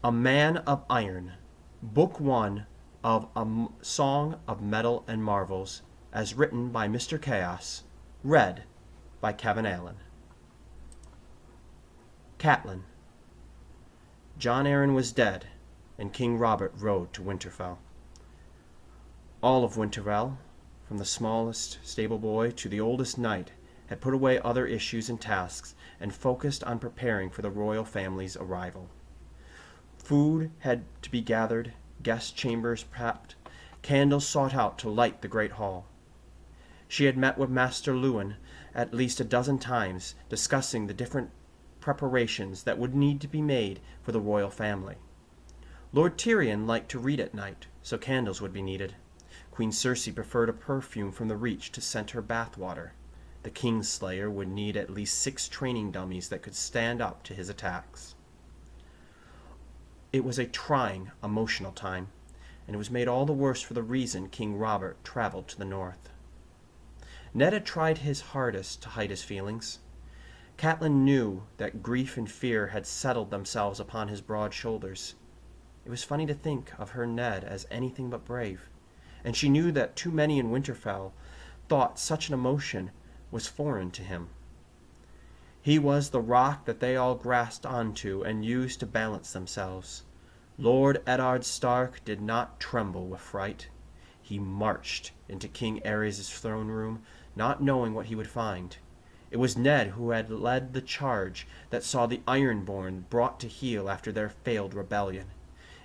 A Man of Iron, Book 1 of Song of Metal and Marvels, as written by Mr. Chaos, read by Kevin Allen. Catelyn. Jon Arryn was dead, and King Robert rode to Winterfell. All of Winterfell, from the smallest stable boy to the oldest knight, had put away other issues and tasks and focused on preparing for the royal family's arrival. Food had to be gathered, guest chambers prepped, candles sought out to light the great hall. She had met with Master Luwin at least a dozen times, discussing the different preparations that would need to be made for the royal family. Lord Tyrion liked to read at night, so candles would be needed. Queen Cersei preferred a perfume from the Reach to scent her bathwater. The Kingslayer would need at least 6 training dummies that could stand up to his attacks. It was a trying, emotional time, and it was made all the worse for the reason King Robert traveled to the north. Ned had tried his hardest to hide his feelings. Catelyn knew that grief and fear had settled themselves upon his broad shoulders. It was funny to think of her Ned as anything but brave, and she knew that too many in Winterfell thought such an emotion was foreign to him. He was the rock that they all grasped onto and used to balance themselves. Lord Eddard Stark did not tremble with fright. He marched into King Aerys' throne room, not knowing what he would find. It was Ned who had led the charge that saw the Ironborn brought to heel after their failed rebellion.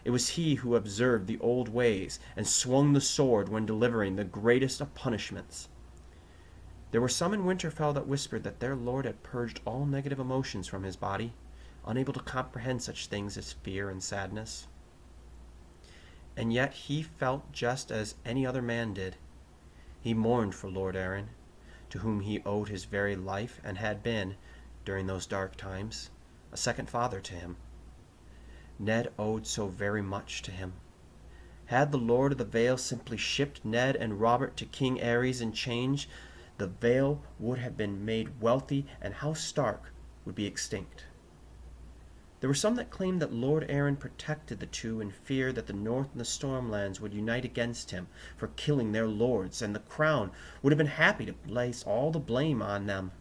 It was he who observed the old ways and swung the sword when delivering the greatest of punishments. There were some in Winterfell that whispered that their lord had purged all negative emotions from his body, unable to comprehend such things as fear and sadness. And yet he felt just as any other man did. He mourned for Lord Arryn, to whom he owed his very life and had been, during those dark times, a second father to him. Ned owed so very much to him. Had the Lord of the Vale simply shipped Ned and Robert to King Aerys in change, the Vale would have been made wealthy and House Stark would be extinct. There were some that claimed that Lord Arryn protected the two in fear that the North and the Stormlands would unite against him for killing their lords, and the Crown would have been happy to place all the blame on them.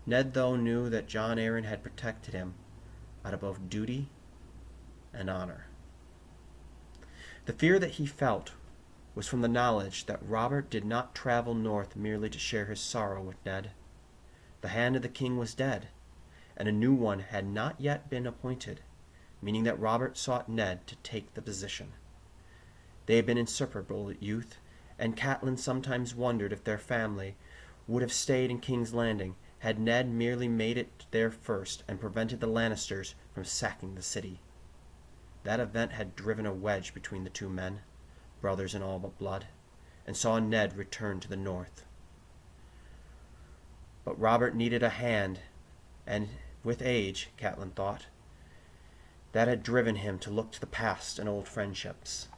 Ned, though, knew that Jon Arryn had protected him out of both duty and honor. The fear that he felt was from the knowledge that Robert did not travel north merely to share his sorrow with Ned. The hand of the king was dead, and a new one had not yet been appointed, meaning that Robert sought Ned to take the position. They had been inseparable at youth, and Catelyn sometimes wondered if their family would have stayed in King's Landing had Ned merely made it there first and prevented the Lannisters from sacking the city. That event had driven a wedge between the two men, brothers in all but blood, and saw Ned return to the north. But Robert needed a hand, and with age, Catelyn thought, that had driven him to look to the past and old friendships.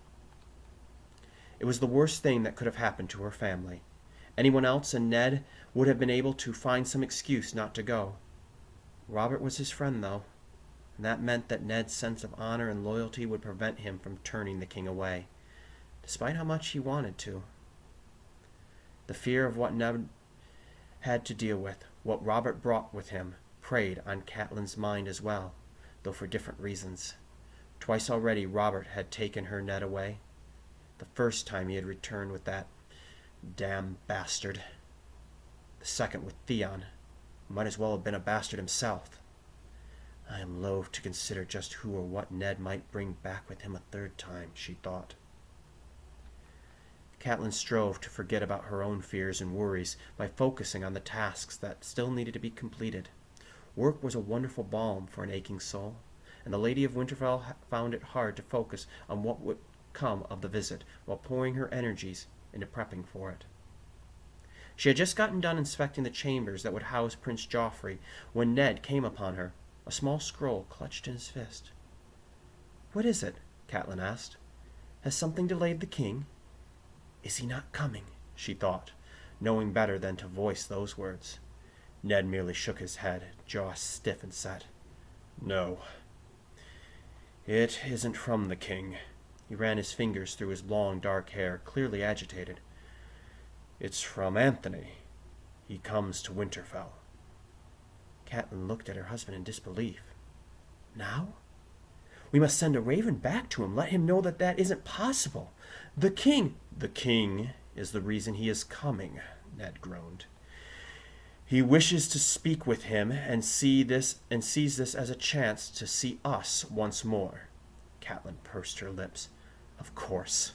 It was the worst thing that could have happened to her family. Anyone else and Ned would have been able to find some excuse not to go. Robert was his friend, though, and that meant that Ned's sense of honor and loyalty would prevent him from turning the king away, despite how much he wanted to. The fear of what Ned had to deal with, what Robert brought with him, preyed on Catelyn's mind as well, though for different reasons. Twice already Robert had taken her Ned away. The first time he had returned with that damn bastard. The second with Theon, who might as well have been a bastard himself. I am loath to consider just who or what Ned might bring back with him a third time, she thought. Catelyn strove to forget about her own fears and worries by focusing on the tasks that still needed to be completed. Work was a wonderful balm for an aching soul, and the Lady of Winterfell found it hard to focus on what would come of the visit while pouring her energies into prepping for it. She had just gotten done inspecting the chambers that would house Prince Joffrey when Ned came upon her, a small scroll clutched in his fist. "What is it?" Catelyn asked. "Has something delayed the king?" "Is he not coming?" she thought, knowing better than to voice those words. Ned merely shook his head, jaw stiff and set. "No." It isn't from the king. He ran his fingers through his long, dark hair, clearly agitated. It's from Anthony. He comes to Winterfell. Catelyn looked at her husband in disbelief. Now? We must send a raven back to him. Let him know that that isn't possible. The king... The king is the reason he is coming, Ned groaned. He wishes to speak with him and sees this as a chance to see us once more. Catelyn pursed her lips. Of course.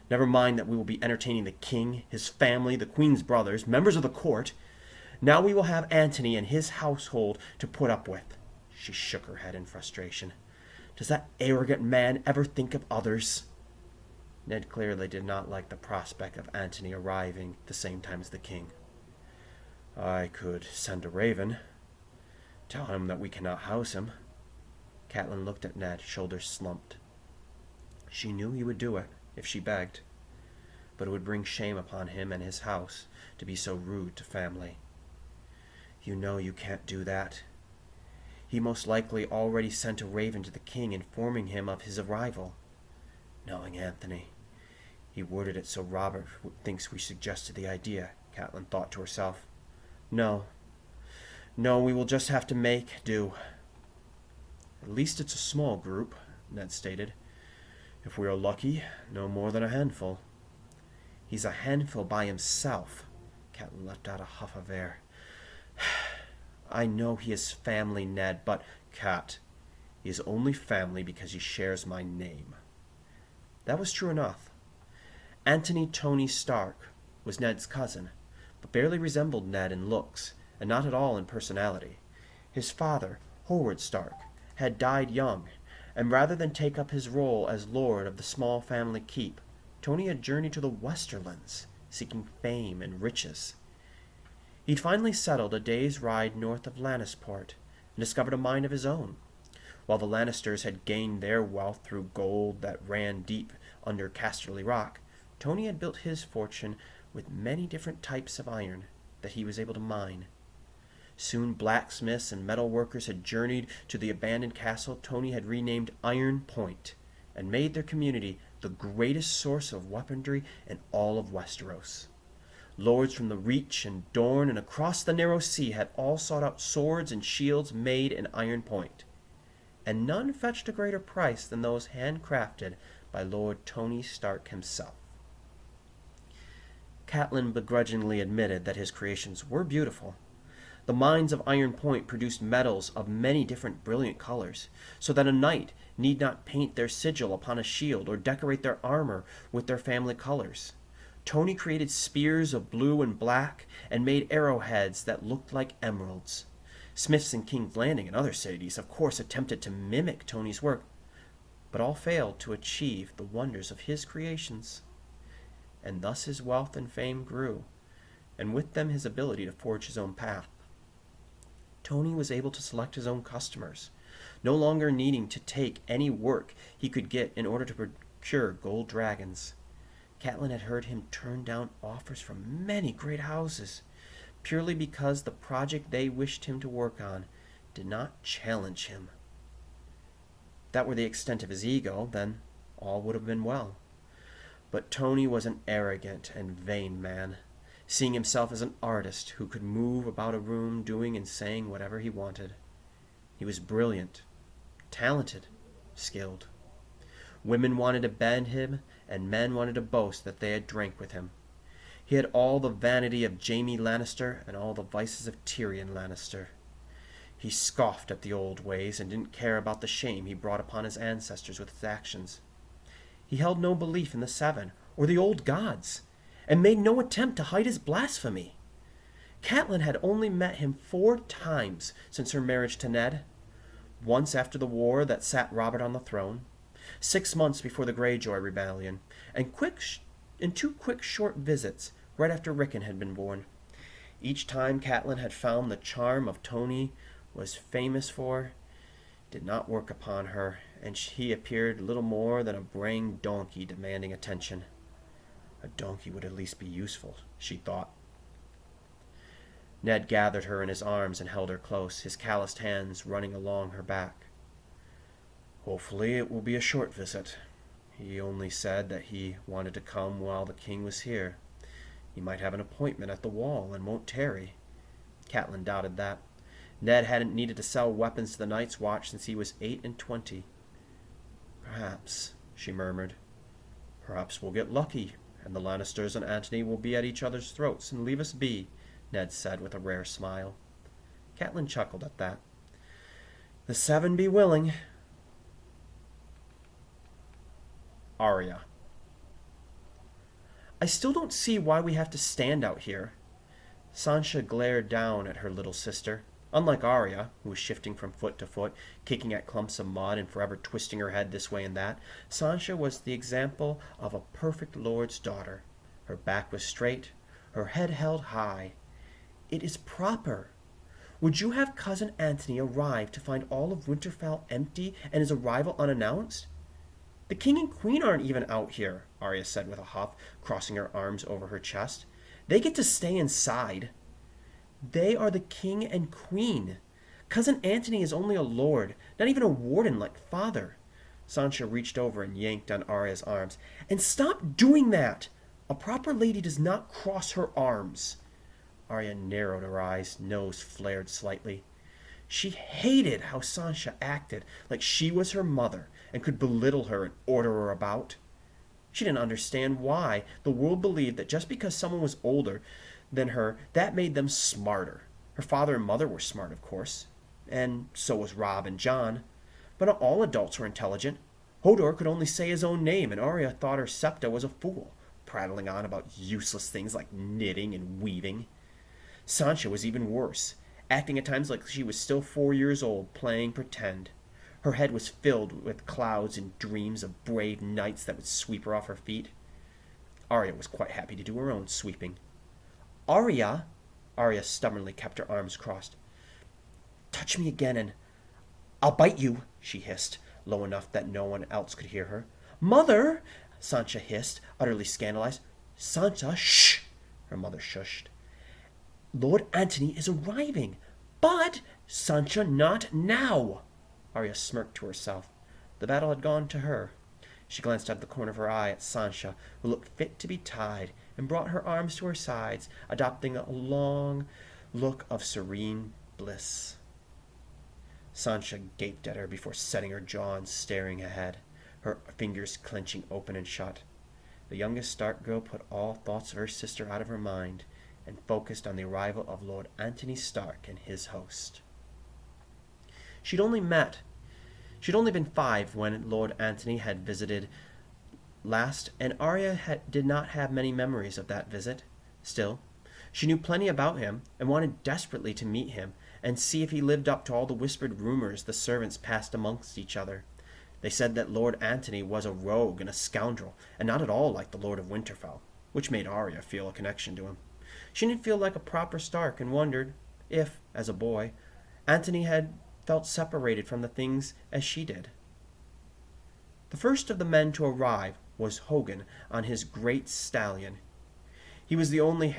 Never mind that we will be entertaining the king, his family, the queen's brothers, members of the court. Now we will have Antony and his household to put up with. She shook her head in frustration. Does that arrogant man ever think of others? Ned clearly did not like the prospect of Antony arriving at the same time as the king. I could send a raven. Tell him that we cannot house him. Catelyn looked at Ned, shoulders slumped. She knew he would do it, if she begged. But it would bring shame upon him and his house to be so rude to family. You know you can't do that. He most likely already sent a raven to the king informing him of his arrival. Knowing Anthony, he worded it so Robert thinks we suggested the idea, Catelyn thought to herself. No, we will just have to make do. At least it's a small group, Ned stated. If we are lucky, no more than a handful. He's a handful by himself. Catelyn let out a huff of air. I know he is family, Ned, but... Cat, he is only family because he shares my name. That was true enough. Anthony Tony Stark was Ned's cousin, but barely resembled Ned in looks, and not at all in personality. His father, Howard Stark, had died young, and rather than take up his role as lord of the small family keep, Tony had journeyed to the Westerlands, seeking fame and riches. He'd finally settled a day's ride north of Lannisport, and discovered a mine of his own. While the Lannisters had gained their wealth through gold that ran deep under Casterly Rock, Tony had built his fortune with many different types of iron that he was able to mine. Soon blacksmiths and metal workers had journeyed to the abandoned castle Tony had renamed Iron Point, and made their community the greatest source of weaponry in all of Westeros. Lords from the Reach and Dorne and across the Narrow Sea had all sought out swords and shields made in Iron Point, and none fetched a greater price than those handcrafted by Lord Tony Stark himself. Catelyn begrudgingly admitted that his creations were beautiful. The mines of Iron Point produced metals of many different brilliant colors, so that a knight need not paint their sigil upon a shield or decorate their armor with their family colors. Tony created spears of blue and black and made arrowheads that looked like emeralds. Smiths in King's Landing and other cities, of course, attempted to mimic Tony's work, but all failed to achieve the wonders of his creations. And thus his wealth and fame grew, and with them his ability to forge his own path. Tony was able to select his own customers, no longer needing to take any work he could get in order to procure gold dragons. Catelyn had heard him turn down offers from many great houses, purely because the project they wished him to work on did not challenge him. If that were the extent of his ego, then all would have been well. But Tony was an arrogant and vain man, seeing himself as an artist who could move about a room doing and saying whatever he wanted. He was brilliant, talented, skilled. Women wanted to bend him, and men wanted to boast that they had drank with him. He had all the vanity of Jaime Lannister and all the vices of Tyrion Lannister. He scoffed at the old ways and didn't care about the shame he brought upon his ancestors with his actions. He held no belief in the Seven or the old gods, and made no attempt to hide his blasphemy. Catelyn had only met him 4 times since her marriage to Ned. Once after the war that sat Robert on the throne, 6 months before the Greyjoy Rebellion, and 2 quick short visits right after Rickon had been born. Each time Catelyn had found the charm of Tony was famous for did not work upon her, and he appeared little more than a braying donkey demanding attention. A donkey would at least be useful, she thought. Ned gathered her in his arms and held her close, his calloused hands running along her back. Hopefully it will be a short visit. He only said that he wanted to come while the king was here. He might have an appointment at the wall and won't tarry. Catelyn doubted that. Ned hadn't needed to sell weapons to the Night's Watch since he was 28. Perhaps, she murmured. Perhaps we'll get lucky, and the Lannisters and Antony will be at each other's throats and leave us be, Ned said with a rare smile. Catelyn chuckled at that. The seven be willing. Arya. I still don't see why we have to stand out here. Sansa glared down at her little sister. Unlike Arya, who was shifting from foot to foot, kicking at clumps of mud and forever twisting her head this way and that, Sansa was the example of a perfect lord's daughter. Her back was straight, her head held high. It is proper. Would you have Cousin Antony arrive to find all of Winterfell empty and his arrival unannounced? The king and queen aren't even out here, Arya said with a huff, crossing her arms over her chest. They get to stay inside. They are the king and queen. Cousin Antony is only a lord, not even a warden like father. Sansa reached over and yanked on Arya's arms. And stop doing that! A proper lady does not cross her arms. Arya narrowed her eyes, nose flared slightly. She hated how Sansa acted, like she was her mother, and could belittle her and order her about. She didn't understand why the world believed that just because someone was older than her, that made them smarter. Her father and mother were smart, of course, and so was Robb and Jon. But not all adults were intelligent. Hodor could only say his own name, and Arya thought her Septa was a fool, prattling on about useless things like knitting and weaving. Sansa was even worse, acting at times like she was still 4 years old, playing pretend. Her head was filled with clouds and dreams of brave knights that would sweep her off her feet. Arya was quite happy to do her own sweeping. Arya stubbornly kept her arms crossed. Touch me again and I'll bite you, she hissed, low enough that no one else could hear her. Mother, Sansa hissed, utterly scandalized. Sansa, shh, her mother shushed. Lord Antony is arriving, but Sansa, not now. Arya smirked to herself. The battle had gone to her. She glanced out of the corner of her eye at Sansa, who looked fit to be tied, and brought her arms to her sides, adopting a long look of serene bliss. Sansa gaped at her before setting her jaw and staring ahead, her fingers clenching open and shut. The youngest Stark girl put all thoughts of her sister out of her mind, and focused on the arrival of Lord Antony Stark and his host. She'd only been 5 when Lord Antony had visited last, and Arya did not have many memories of that visit. Still, she knew plenty about him, and wanted desperately to meet him, and see if he lived up to all the whispered rumors the servants passed amongst each other. They said that Lord Antony was a rogue and a scoundrel, and not at all like the Lord of Winterfell, which made Arya feel a connection to him. She didn't feel like a proper Stark, and wondered if, as a boy, Antony had felt separated from the things as she did. The first of the men to arrive was Hogun on his great stallion. He was only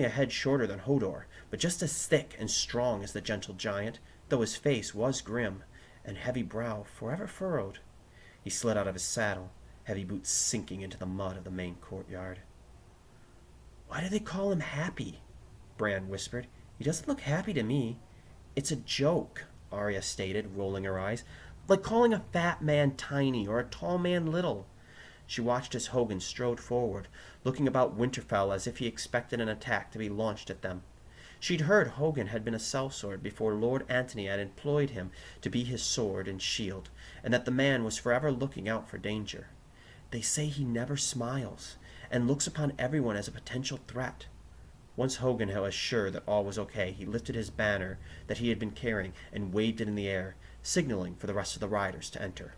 a head shorter than Hodor, but just as thick and strong as the gentle giant, though his face was grim, and heavy brow forever furrowed. He slid out of his saddle, heavy boots sinking into the mud of the main courtyard. Why do they call him Happy? Bran whispered. He doesn't look happy to me. It's a joke, Arya stated, rolling her eyes, like calling a fat man tiny or a tall man little. She watched as Hogun strode forward, looking about Winterfell as if he expected an attack to be launched at them. She'd heard Hogun had been a sellsword before Lord Antony had employed him to be his sword and shield, and that the man was forever looking out for danger. They say he never smiles, and looks upon everyone as a potential threat. Once Hogun was sure that all was okay, he lifted his banner that he had been carrying and waved it in the air, signaling for the rest of the riders to enter.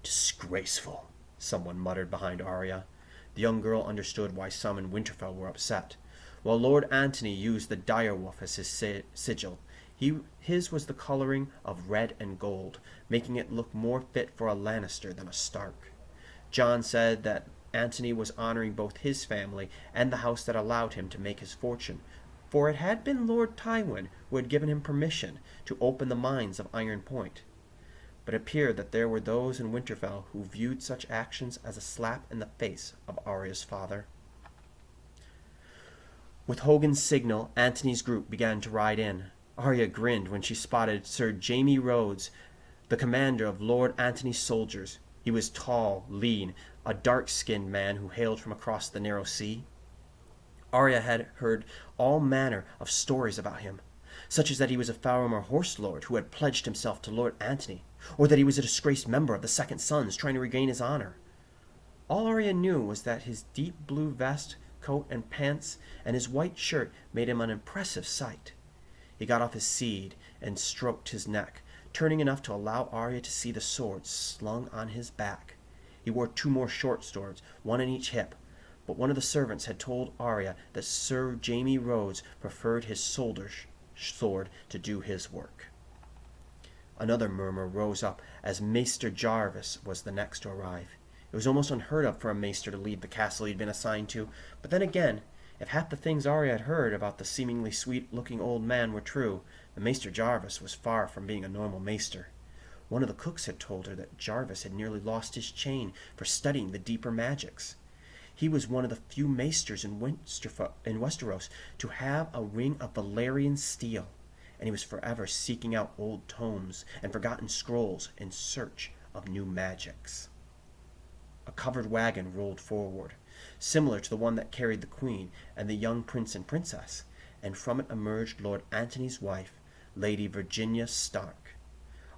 Disgraceful, someone muttered behind Arya. The young girl understood why some in Winterfell were upset. While Lord Antony used the direwolf as his sigil, his was the coloring of red and gold, making it look more fit for a Lannister than a Stark. Jon said that Antony was honoring both his family and the house that allowed him to make his fortune, for it had been Lord Tywin who had given him permission to open the mines of Iron Point. but it appeared that there were those in Winterfell who viewed such actions as a slap in the face of Arya's father. With Hogan's signal, Antony's group began to ride in. Arya grinned when she spotted Sir Jaime Rhodes, the commander of Lord Antony's soldiers. He was tall, lean, a dark-skinned man who hailed from across the narrow sea. Arya had heard all manner of stories about him, such as that he was a former horse lord who had pledged himself to Lord Antony, or that he was a disgraced member of the Second Sons trying to regain his honor. All Arya knew was that his deep blue vest, coat, and pants, and his white shirt made him an impressive sight. He got off his steed and stroked his neck, turning enough to allow Arya to see the sword slung on his back. He wore 2 more short swords, one in each hip, but one of the servants had told Arya that Sir Jaime Rhodes preferred his soldier's sword to do his work. Another murmur rose up as Maester Jarvis was the next to arrive. It was almost unheard of for a maester to leave the castle he had been assigned to, but then again, if half the things Arya had heard about the seemingly sweet-looking old man were true, the Maester Jarvis was far from being a normal maester. One of the cooks had told her that Jarvis had nearly lost his chain for studying the deeper magics. He was one of the few maesters in Westeros to have a ring of Valyrian steel, and he was forever seeking out old tomes and forgotten scrolls in search of new magics. A covered wagon rolled forward, similar to the one that carried the Queen and the young prince and princess, and from it emerged Lord Antony's wife, Lady Virginia Stark.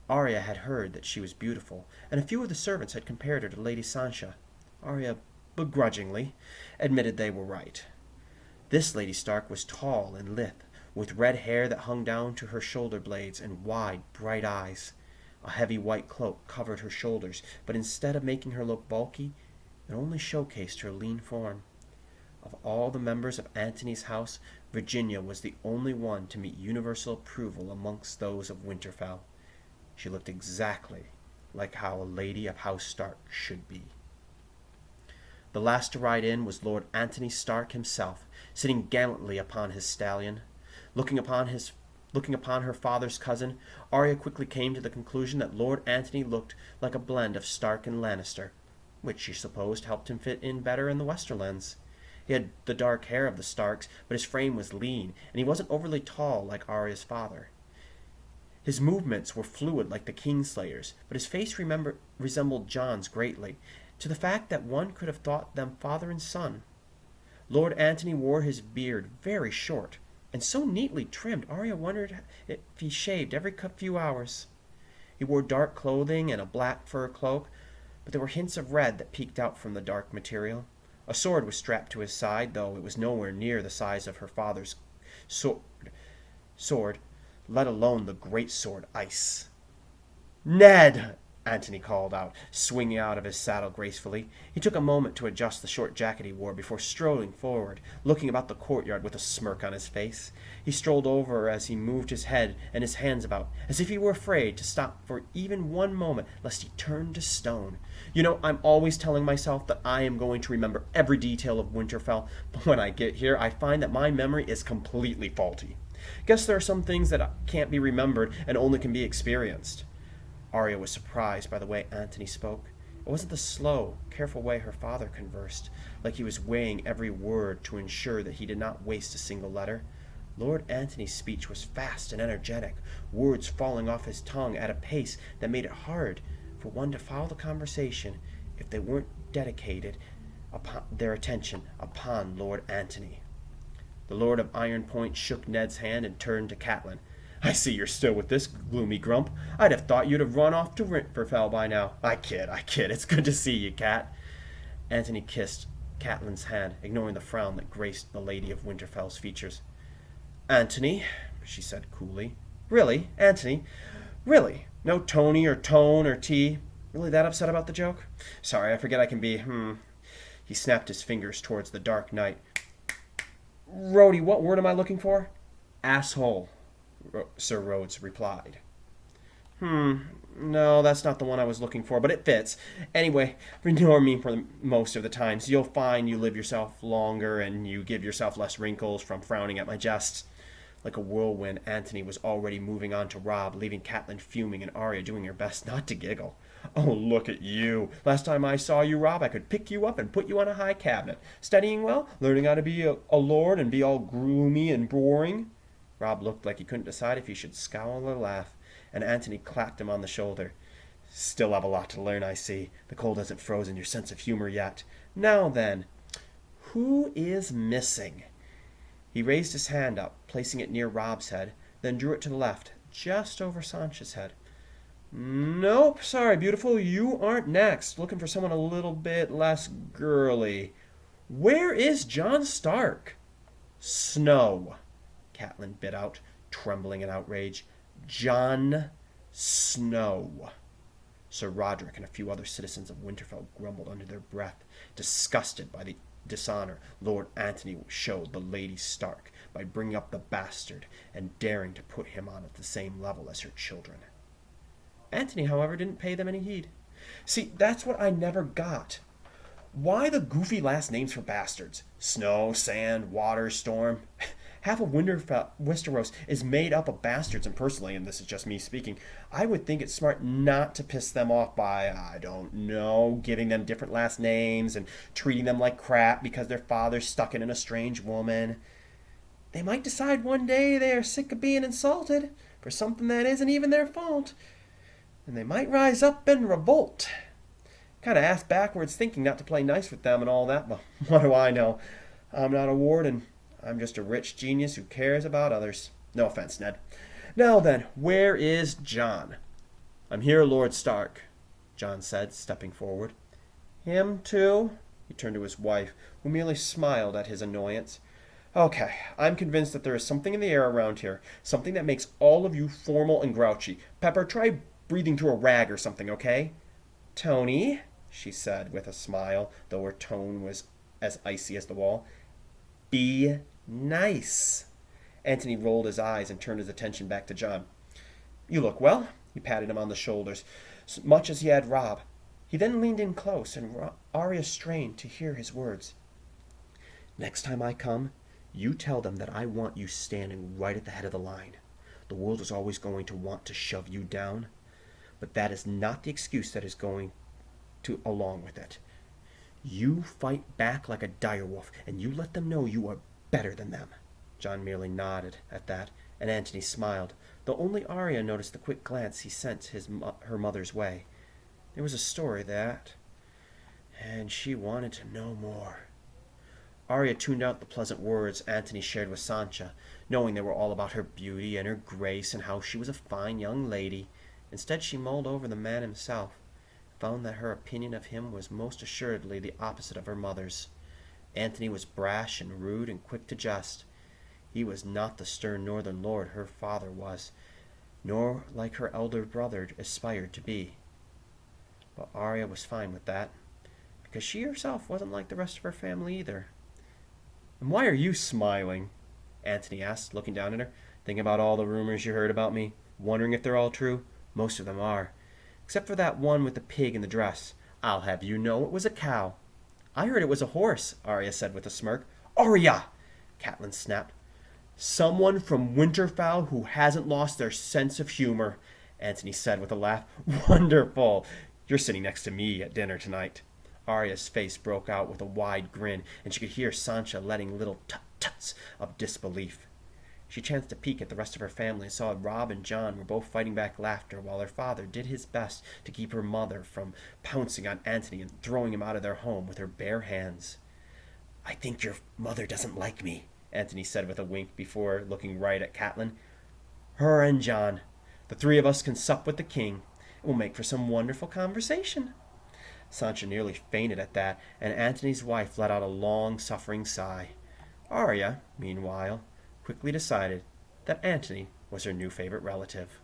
Arya had heard that she was beautiful, and a few of the servants had compared her to Lady Sansa. Arya begrudgingly admitted they were right. This Lady Stark was tall and lithe, with red hair that hung down to her shoulder blades and wide, bright eyes. A heavy white cloak covered her shoulders, but instead of making her look bulky, it only showcased her lean form. Of all the members of Antony's house, Virginia was the only one to meet universal approval amongst those of Winterfell. She looked exactly like how a lady of House Stark should be. The last to ride in was Lord Antony Stark himself, sitting gallantly upon his stallion. Looking upon her father's cousin, Arya quickly came to the conclusion that Lord Antony looked like a blend of Stark and Lannister, which she supposed helped him fit in better in the Westerlands. He had the dark hair of the Starks, but his frame was lean, and he wasn't overly tall like Arya's father. His movements were fluid like the Kingslayer's, but his face resembled Jon's greatly, to the fact that one could have thought them father and son. Lord Antony wore his beard very short, and so neatly trimmed, Arya wondered if he shaved every few hours. He wore dark clothing and a black fur cloak, but there were hints of red that peeked out from the dark material. A sword was strapped to his side, though it was nowhere near the size of her father's sword, let alone the great sword Ice. "Ned!" Antony called out, swinging out of his saddle gracefully. He took a moment to adjust the short jacket he wore before strolling forward, looking about the courtyard with a smirk on his face. He strolled over as he moved his head and his hands about, as if he were afraid to stop for even one moment lest he turned to stone. "You know, I'm always telling myself that I am going to remember every detail of Winterfell, but when I get here, I find that my memory is completely faulty. Guess there are some things that can't be remembered and only can be experienced." Arya was surprised by the way Antony spoke. It wasn't the slow, careful way her father conversed, like he was weighing every word to ensure that he did not waste a single letter. Lord Antony's speech was fast and energetic, words falling off his tongue at a pace that made it hard for one to follow the conversation if they weren't dedicated their attention upon Lord Antony. The Lord of Iron Point shook Ned's hand and turned to Catelyn. "I see you're still with this gloomy grump. I'd have thought you'd have run off to Winterfell by now. I kid. It's good to see you, Cat." Antony kissed Catelyn's hand, ignoring the frown that graced the Lady of Winterfell's features. "Antony," she said coolly. "Really, Antony? Really? No Tony or Tone or T? Really that upset about the joke? Sorry, I forget I can be, He snapped his fingers towards the dark night. "Rhodey, what word am I looking for?" "Asshole," Sir Rhodes replied. No, that's not the one I was looking for, but it fits. Anyway, ignore me for most of the times. You'll find you live yourself longer and you give yourself less wrinkles from frowning at my jests. Like a whirlwind, Antony was already moving on to Robb, leaving Catelyn fuming and Arya doing her best not to giggle. "Oh, look at you. Last time I saw you, Robb, I could pick you up and put you on a high cabinet. Studying well? Learning how to be a lord and be all gloomy and boring?" Robb looked like he couldn't decide if he should scowl or laugh, and Antony clapped him on the shoulder. "Still have a lot to learn, I see. The cold hasn't frozen your sense of humor yet. Now then, who is missing?" He raised his hand up, placing it near Robb's head, then drew it to the left, just over Sansa's head. "Nope, sorry, beautiful, you aren't next. Looking for someone a little bit less girly. Where is Jon Stark?" "Snow," Catelyn bit out, trembling in outrage. "Jon Snow." Sir Roderick and a few other citizens of Winterfell grumbled under their breath, disgusted by the dishonor Lord Antony showed the Lady Stark by bringing up the bastard and daring to put him on at the same level as her children. Antony, however, didn't pay them any heed. See, that's what I never got. Why the goofy last names for bastards? Snow, sand, water, storm. Half of Westeros is made up of bastards, and personally, and this is just me speaking, I would think it's smart not to piss them off by, I don't know, giving them different last names and treating them like crap because their father's stuck in a strange woman. They might decide one day they are sick of being insulted for something that isn't even their fault, and they might rise up and revolt. Kind of ass backwards thinking not to play nice with them and all that, but what do I know? I'm not a warden. I'm just a rich genius who cares about others. No offense, Ned. Now then, where is Jon? "I'm here, Lord Stark," Jon said, stepping forward. "Him too?" He turned to his wife, who merely smiled at his annoyance. "Okay, I'm convinced that there is something in the air around here, something that makes all of you formal and grouchy. Pepper, try breathing through a rag or something, okay?" "Tony," she said with a smile, though her tone was as icy as the wall, "be nice." Antony rolled his eyes and turned his attention back to Jon. "You look well." He patted him on the shoulders, much as he had Robb. He then leaned in close, and Arya strained to hear his words. "Next time I come, you tell them that I want you standing right at the head of the line. The world is always going to want to shove you down, but that is not the excuse that is going to along with it. You fight back like a direwolf, and you let them know you are better than them." Jon merely nodded at that, and Antony smiled, though only Arya noticed the quick glance he sent her mother's way. There was a story that, and she wanted to know more. Arya tuned out the pleasant words Antony shared with Sansa, knowing they were all about her beauty and her grace and how she was a fine young lady. Instead, she mulled over the man himself, found that her opinion of him was most assuredly the opposite of her mother's. Antony was brash and rude and quick to jest. He was not the stern northern lord her father was, nor like her elder brother aspired to be. But Arya was fine with that, because she herself wasn't like the rest of her family either. "And why are you smiling?" Antony asked, looking down at her. "Thinking about all the rumors you heard about me? Wondering if they're all true? Most of them are. Except for that one with the pig in the dress. I'll have you know it was a cow." "I heard it was a horse," Arya said with a smirk. "Arya!" Catelyn snapped. "Someone from Winterfell who hasn't lost their sense of humor," Antony said with a laugh. "Wonderful! You're sitting next to me at dinner tonight." Arya's face broke out with a wide grin, and she could hear Sansa letting little tut-tuts of disbelief. She chanced to peek at the rest of her family and saw Robb and Jon were both fighting back laughter, while her father did his best to keep her mother from pouncing on Antony and throwing him out of their home with her bare hands. "I think your mother doesn't like me," Antony said with a wink before looking right at Catelyn. "Her and Jon. The three of us can sup with the king. It will make for some wonderful conversation." Sansa nearly fainted at that, and Antony's wife let out a long-suffering sigh. Arya, meanwhile, quickly decided that Antony was her new favorite relative.